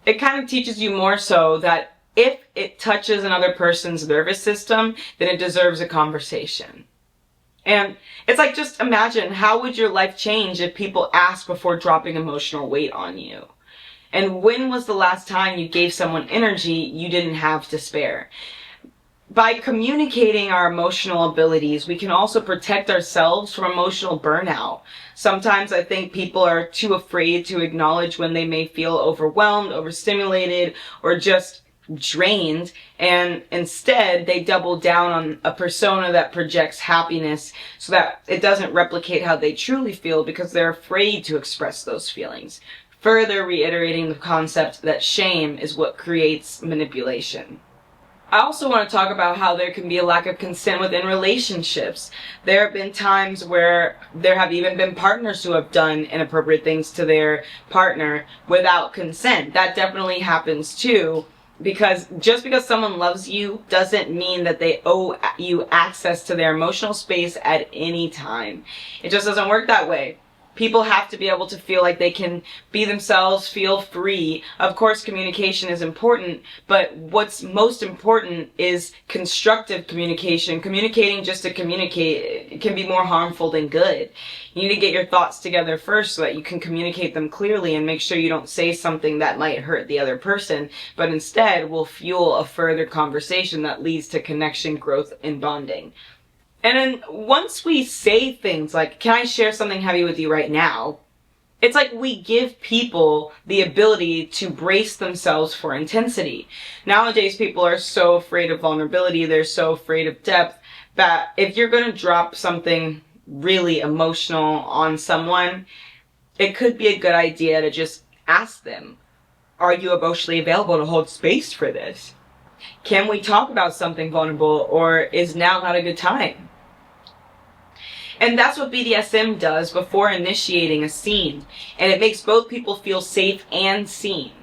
it kind of teaches you more so that if it touches another person's nervous system, then it deserves a conversation. And it's like, just imagine, how would your life change if people asked before dropping emotional weight on you? And when was the last time you gave someone energy you didn't have to spare? By communicating our emotional abilities, we can also protect ourselves from emotional burnout. Sometimes I think people are too afraid to acknowledge when they may feel overwhelmed, overstimulated, or just drained, and instead they double down on a persona that projects happiness so that it doesn't replicate how they truly feel because they're afraid to express those feelings, further reiterating the concept that shame is what creates manipulation. I also want to talk about how there can be a lack of consent within relationships. There have been times where there have even been partners who have done inappropriate things to their partner without consent. That definitely happens too, because just because someone loves you doesn't mean that they owe you access to their emotional space at any time. It just doesn't work that way. People have to be able to feel like they can be themselves, feel free. Of course, communication is important, but what's most important is constructive communication. Communicating just to communicate, it can be more harmful than good. You need to get your thoughts together first so that you can communicate them clearly and make sure you don't say something that might hurt the other person, but instead will fuel a further conversation that leads to connection, growth, and bonding. And then once we say things like, can I share something heavy with you right now? It's like we give people the ability to brace themselves for intensity. Nowadays, people are so afraid of vulnerability, they're so afraid of depth, that if you're going to drop something really emotional on someone, it could be a good idea to just ask them, are you emotionally available to hold space for this? Can we talk about something vulnerable, or is now not a good time? And that's what BDSM does before initiating a scene, and it makes both people feel safe and seen.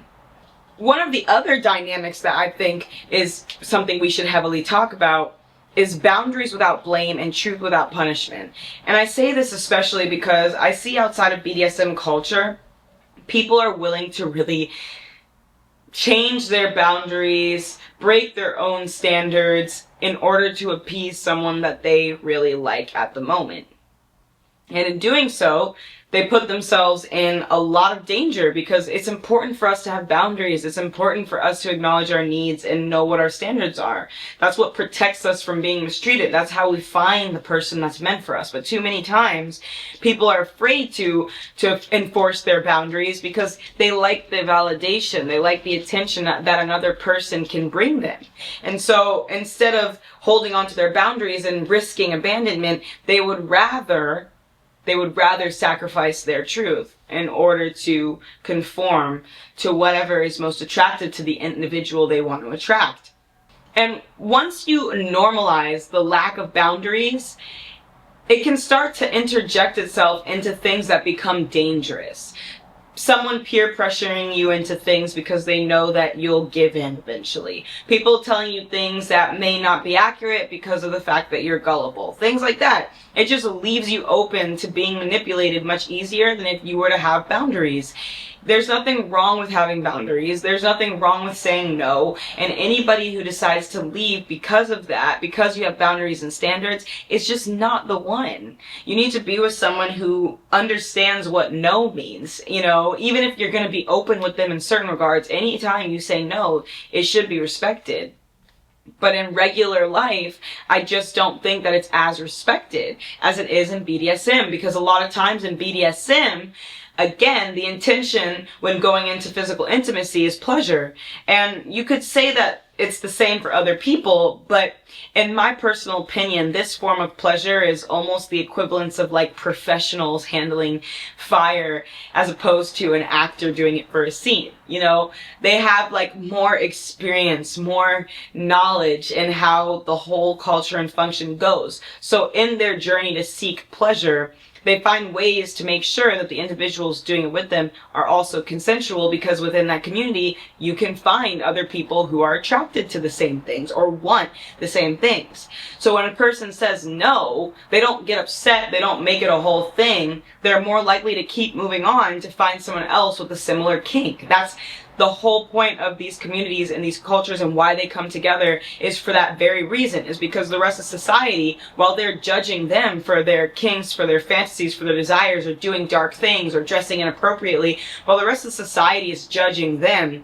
One of the other dynamics that I think is something we should heavily talk about is boundaries without blame and truth without punishment. And I say this especially because I see outside of BDSM culture, people are willing to really change their boundaries, break their own standards in order to appease someone that they really like at the moment. And in doing so, they put themselves in a lot of danger because it's important for us to have boundaries. It's important for us to acknowledge our needs and know what our standards are. That's what protects us from being mistreated. That's how we find the person that's meant for us. But too many times, people are afraid to enforce their boundaries because they like the validation. They like the attention that another person can bring them. And so instead of holding on to their boundaries and risking abandonment, they would rather sacrifice their truth in order to conform to whatever is most attractive to the individual they want to attract. And once you normalize the lack of boundaries, it can start to interject itself into things that become dangerous. Someone peer pressuring you into things because they know that you'll give in eventually. People telling you things that may not be accurate because of the fact that you're gullible. Things like that. It just leaves you open to being manipulated much easier than if you were to have boundaries. There's nothing wrong with having boundaries. There's nothing wrong with saying no. And anybody who decides to leave because of that, because you have boundaries and standards, it's just not the one. You need to be with someone who understands what no means. You know, even if you're going to be open with them in certain regards, anytime you say no, it should be respected. But in regular life, I just don't think that it's as respected as it is in BDSM, because a lot of times in BDSM, again, the intention when going into physical intimacy is pleasure. And you could say that it's the same for other people, but in my personal opinion, this form of pleasure is almost the equivalence of like professionals handling fire as opposed to an actor doing it for a scene. You know, they have like more experience, more knowledge in how the whole culture and function goes. So in their journey to seek pleasure, they find ways to make sure that the individuals doing it with them are also consensual, because within that community, you can find other people who are attracted to the same things or want the same things. So when a person says no, they don't get upset, they don't make it a whole thing. They're more likely to keep moving on to find someone else with a similar kink. That's the whole point of these communities and these cultures, and why they come together is for that very reason, is because the rest of society, while they're judging them for their kinks, for their fantasies, for their desires, or doing dark things, or dressing inappropriately, while the rest of society is judging them,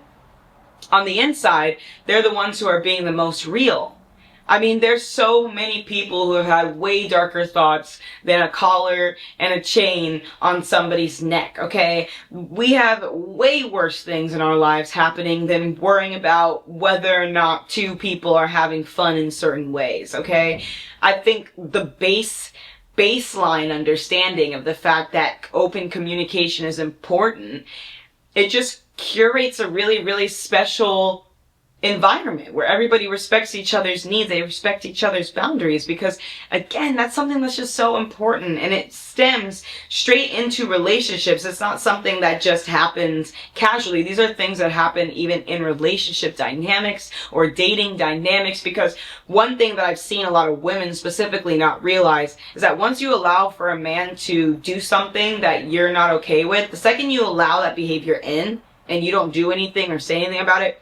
on the inside, they're the ones who are being the most real. I mean, there's so many people who have had way darker thoughts than a collar and a chain on somebody's neck, okay? We have way worse things in our lives happening than worrying about whether or not two people are having fun in certain ways, okay? I think the baseline understanding of the fact that open communication is important, it just curates a really, really special environment where everybody respects each other's needs, they respect each other's boundaries, because again, that's something that's just so important, and it stems straight into relationships. It's not something that just happens casually. These are things that happen even in relationship dynamics or dating dynamics, because one thing that I've seen a lot of women specifically not realize is that once you allow for a man to do something that you're not okay with, the second you allow that behavior in and you don't do anything or say anything about it,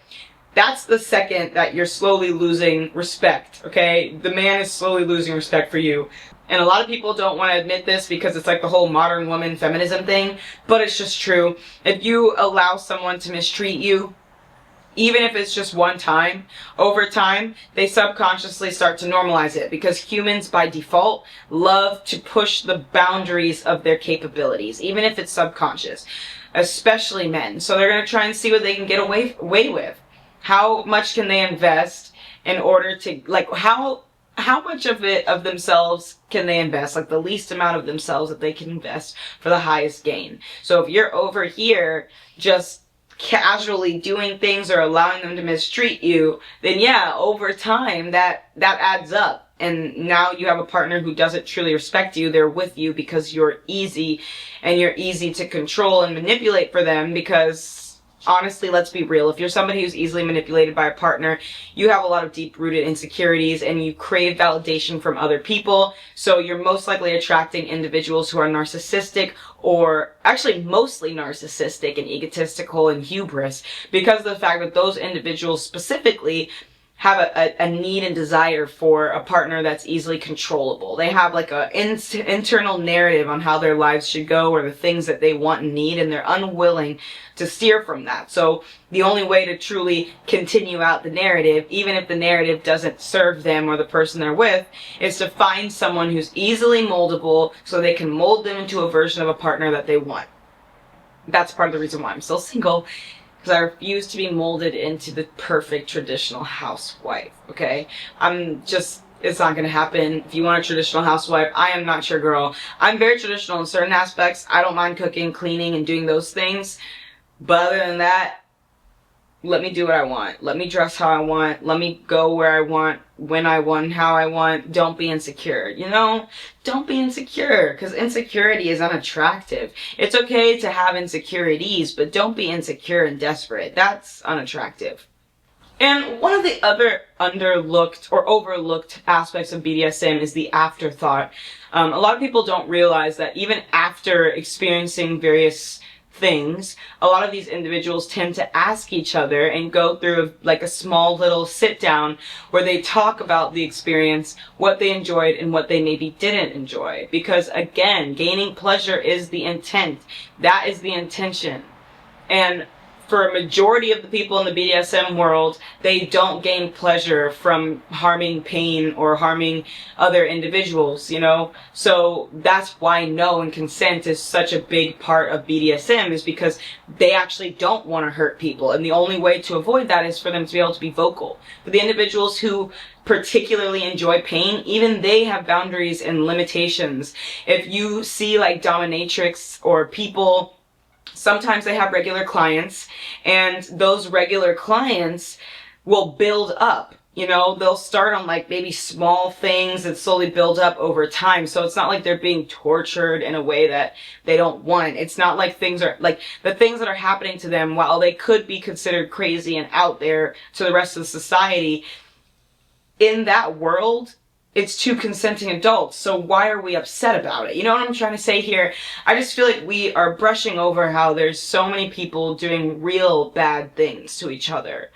that's the second that you're slowly losing respect, okay? The man is slowly losing respect for you. And a lot of people don't want to admit this because it's like the whole modern woman feminism thing, but it's just true. If you allow someone to mistreat you, even if it's just one time, over time, they subconsciously start to normalize it, because humans by default love to push the boundaries of their capabilities, even if it's subconscious, especially men. So they're going to try and see what they can get away with. How much can they invest in order to, like, how much of themselves can they invest? Like, the least amount of themselves that they can invest for the highest gain. So if you're over here just casually doing things or allowing them to mistreat you, then yeah, over time that adds up. And now you have a partner who doesn't truly respect you. They're with you because you're easy, and you're easy to control and manipulate for them, because honestly, let's be real. If you're somebody who's easily manipulated by a partner, you have a lot of deep-rooted insecurities and you crave validation from other people. So you're most likely attracting individuals who are narcissistic, or actually mostly narcissistic and egotistical and hubris, because of the fact that those individuals specifically have a need and desire for a partner that's easily controllable. They have like a internal narrative on how their lives should go, or the things that they want and need, and they're unwilling to steer from that. So the only way to truly continue out the narrative, even if the narrative doesn't serve them or the person they're with, is to find someone who's easily moldable, so they can mold them into a version of a partner that they want. That's part of the reason why I'm still single, because I refuse to be molded into the perfect traditional housewife, okay? It's not gonna happen. If you want a traditional housewife, I am not your girl. I'm very traditional in certain aspects. I don't mind cooking, cleaning, and doing those things. But other than that, let me do what I want. Let me dress how I want. Let me go where I want, when I want, how I want. Don't be insecure, you know? Don't be insecure, because insecurity is unattractive. It's okay to have insecurities, but don't be insecure and desperate. That's unattractive. And one of the other underlooked or overlooked aspects of BDSM is the afterthought. A lot of people don't realize that even after experiencing various things, a lot of these individuals tend to ask each other and go through like a small little sit down where they talk about the experience, what they enjoyed and what they maybe didn't enjoy. Because again, gaining pleasure is the intent. That is the intention. And for a majority of the people in the BDSM world, they don't gain pleasure from harming pain or harming other individuals, you know? So that's why no and consent is such a big part of BDSM, is because they actually don't want to hurt people. And the only way to avoid that is for them to be able to be vocal. For the individuals who particularly enjoy pain, even they have boundaries and limitations. If you see like dominatrix or people, sometimes they have regular clients, and those regular clients will build up. You know, they'll start on like maybe small things and slowly build up over time. So it's not like they're being tortured in a way that they don't want. It's not like things are like the things that are happening to them, while they could be considered crazy and out there to the rest of society, in that world, it's two consenting adults, so why are we upset about it? You know what I'm trying to say here? I just feel like we are brushing over how there's so many people doing real bad things to each other,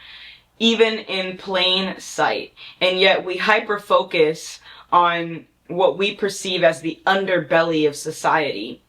even in plain sight. And yet we hyper-focus on what we perceive as the underbelly of society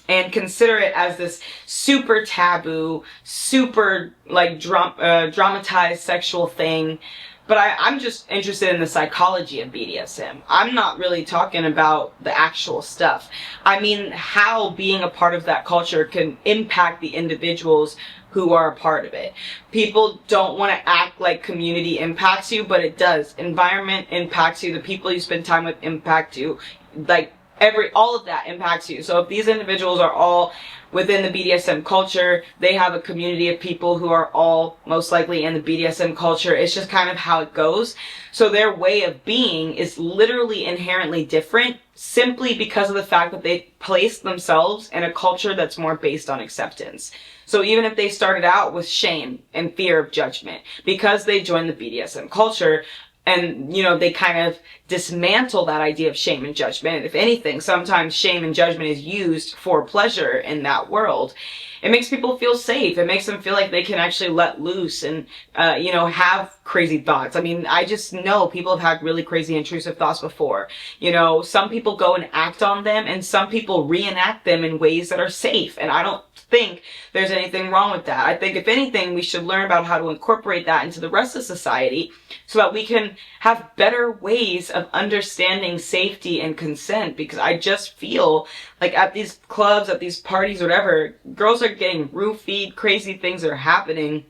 and consider it as this super taboo, super like dramatized sexual thing. But I'm just interested in the psychology of BDSM. I'm not really talking about the actual stuff. I mean, how being a part of that culture can impact the individuals who are a part of it. People don't want to act like community impacts you, but it does. Environment impacts you. The people you spend time with impact you. Like, all of that impacts you. So if these individuals are all within the BDSM culture, they have a community of people who are all most likely in the BDSM culture. It's just kind of how it goes. So their way of being is literally inherently different, simply because of the fact that they placed themselves in a culture that's more based on acceptance. So even if they started out with shame and fear of judgment, because they joined the BDSM culture, and, you know, they kind of dismantle that idea of shame and judgment. And if anything, sometimes shame and judgment is used for pleasure in that world. It makes people feel safe. It makes them feel like they can actually let loose and, you know, have crazy thoughts. I mean, I just know people have had really crazy intrusive thoughts before. You know, some people go and act on them, and some people reenact them in ways that are safe. And I don't think there's anything wrong with that. I think if anything, we should learn about how to incorporate that into the rest of society so that we can have better ways of understanding safety and consent. Because I just feel like at these clubs, at these parties, whatever, girls are getting roofied, crazy things are happening.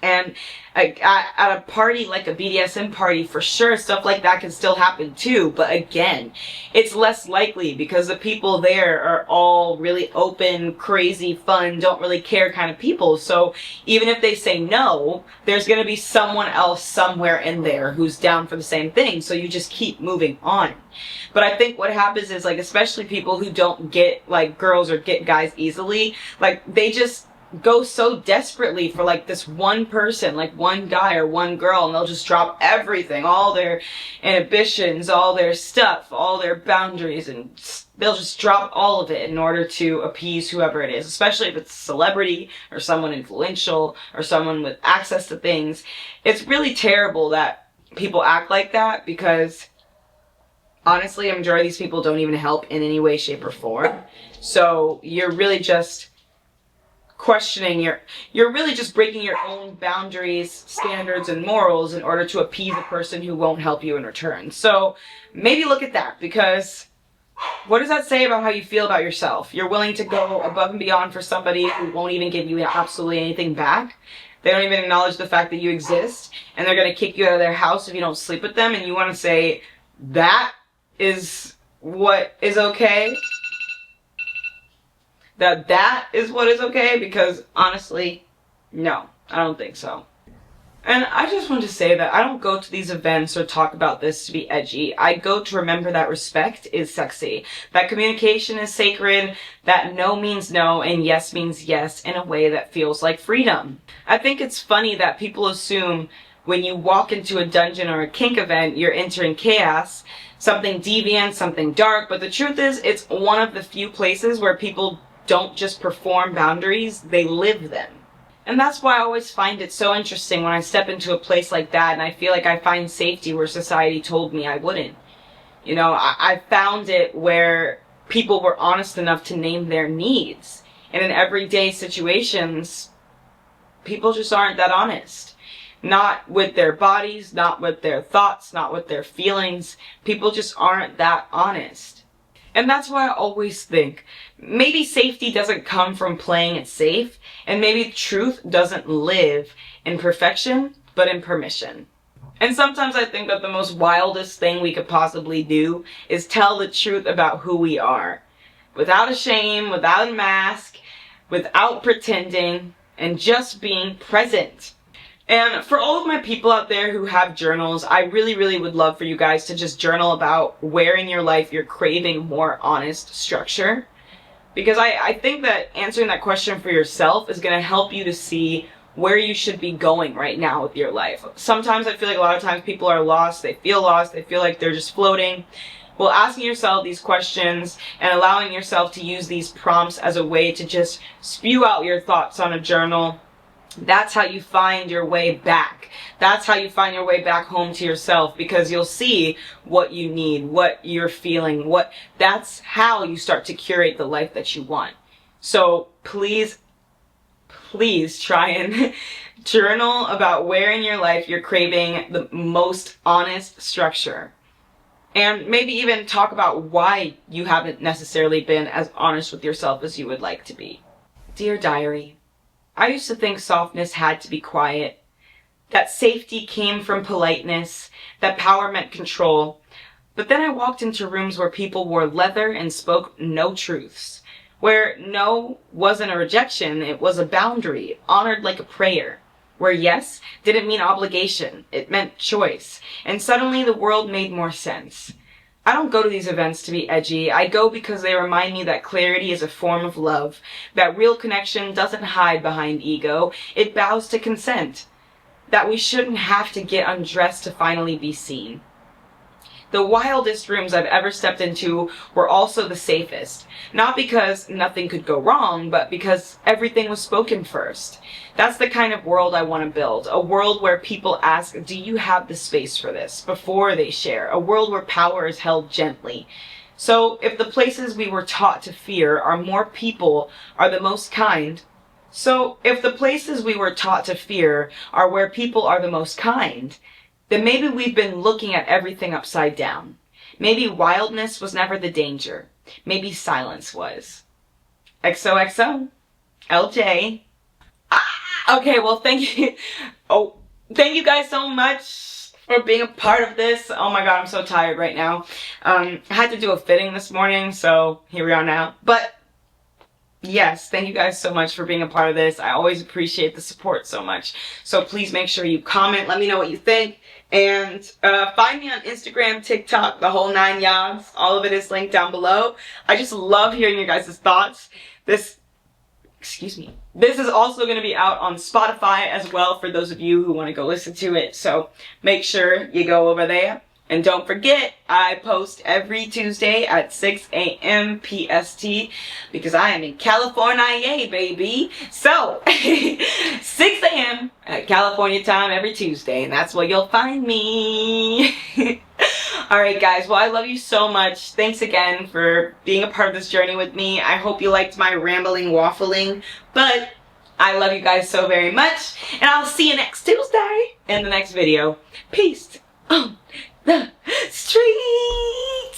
And at a party like a BDSM party, for sure, stuff like that can still happen too. But again, it's less likely because the people there are all really open, crazy, fun, don't really care kind of people. So even if they say no, there's going to be someone else somewhere in there who's down for the same thing. So you just keep moving on. But I think what happens is, like, especially people who don't get like girls or get guys easily, like they just go so desperately for like this one person, like one guy or one girl, and they'll just drop everything, all their inhibitions, all their stuff, all their boundaries, and they'll just drop all of it in order to appease whoever it is, especially if it's a celebrity or someone influential or someone with access to things. It's really terrible that people act like that, because honestly, a majority of these people don't even help in any way, shape, or form. So you're really just questioning you're really just breaking your own boundaries, standards, and morals in order to appease a person who won't help you in return. So maybe look at that, because what does that say about how you feel about yourself? You're willing to go above and beyond for somebody who won't even give you absolutely anything back. They don't even acknowledge the fact that you exist, and they're going to kick you out of their house if you don't sleep with them, and you want to say that is what is okay? That is what is okay? Because honestly, no, I don't think so. And I just want to say that I don't go to these events or talk about this to be edgy. I go to remember that respect is sexy, that communication is sacred, that no means no and yes means yes in a way that feels like freedom. I think it's funny that people assume when you walk into a dungeon or a kink event, you're entering chaos, something deviant, something dark, but the truth is, it's one of the few places where people don't just perform boundaries, they live them. And that's why I always find it so interesting when I step into a place like that and I feel like I find safety where society told me I wouldn't. You know, I found it where people were honest enough to name their needs. And in everyday situations, people just aren't that honest. Not with their bodies, not with their thoughts, not with their feelings. People just aren't that honest. And that's why I always think, maybe safety doesn't come from playing it safe, and maybe truth doesn't live in perfection, but in permission. And sometimes I think that the most wildest thing we could possibly do is tell the truth about who we are. Without a shame, without a mask, without pretending, and just being present. And for all of my people out there who have journals, I really, really would love for you guys to just journal about where in your life you're craving more honest structure. Because I think that answering that question for yourself is going to help you to see where you should be going right now with your life. Sometimes I feel like a lot of times people are lost, they feel like they're just floating. Well, asking yourself these questions and allowing yourself to use these prompts as a way to just spew out your thoughts on a journal, that's how you find your way back. That's how you find your way back home to yourself, because you'll see what you need, what you're feeling, that's how you start to curate the life that you want. So please try and journal about where in your life you're craving the most honest structure. And maybe even talk about why you haven't necessarily been as honest with yourself as you would like to be. Dear Diary, I used to think softness had to be quiet, that safety came from politeness, that power meant control. But then I walked into rooms where people wore leather and spoke no truths, where no wasn't a rejection, it was a boundary, honored like a prayer, where yes didn't mean obligation, it meant choice, and suddenly the world made more sense. I don't go to these events to be edgy. I go because they remind me that clarity is a form of love, that real connection doesn't hide behind ego, it bows to consent, that we shouldn't have to get undressed to finally be seen. The wildest rooms I've ever stepped into were also the safest, not because nothing could go wrong, but because everything was spoken first. That's the kind of world I want to build, a world where people ask, do you have the space for this, before they share, a world where power is held gently. So if the places we were taught to fear are more people are the most kind, where people are the most kind, then maybe we've been looking at everything upside down. Maybe wildness was never the danger. Maybe silence was. XOXO. LJ. Okay, well, thank you. Thank you guys so much for being a part of this. Oh my god, I'm so tired right now. I had to do a fitting this morning, so here we are now. But yes, thank you guys so much for being a part of this. I always appreciate the support so much. So please make sure you comment, let me know what you think. And find me on Instagram, TikTok, the whole 9 yards. All of it is linked down below. I just love hearing your guys' thoughts. This is also going to be out on Spotify as well for those of you who want to go listen to it. So make sure you go over there. And don't forget, I post every Tuesday at 6 a.m. PST because I am in California, baby. So, 6 a.m. at California time every Tuesday, and that's where you'll find me. Alright guys, well I love you so much. Thanks again for being a part of this journey with me. I hope you liked my rambling, waffling, but I love you guys so very much, and I'll see you next Tuesday in the next video. Peace on the street.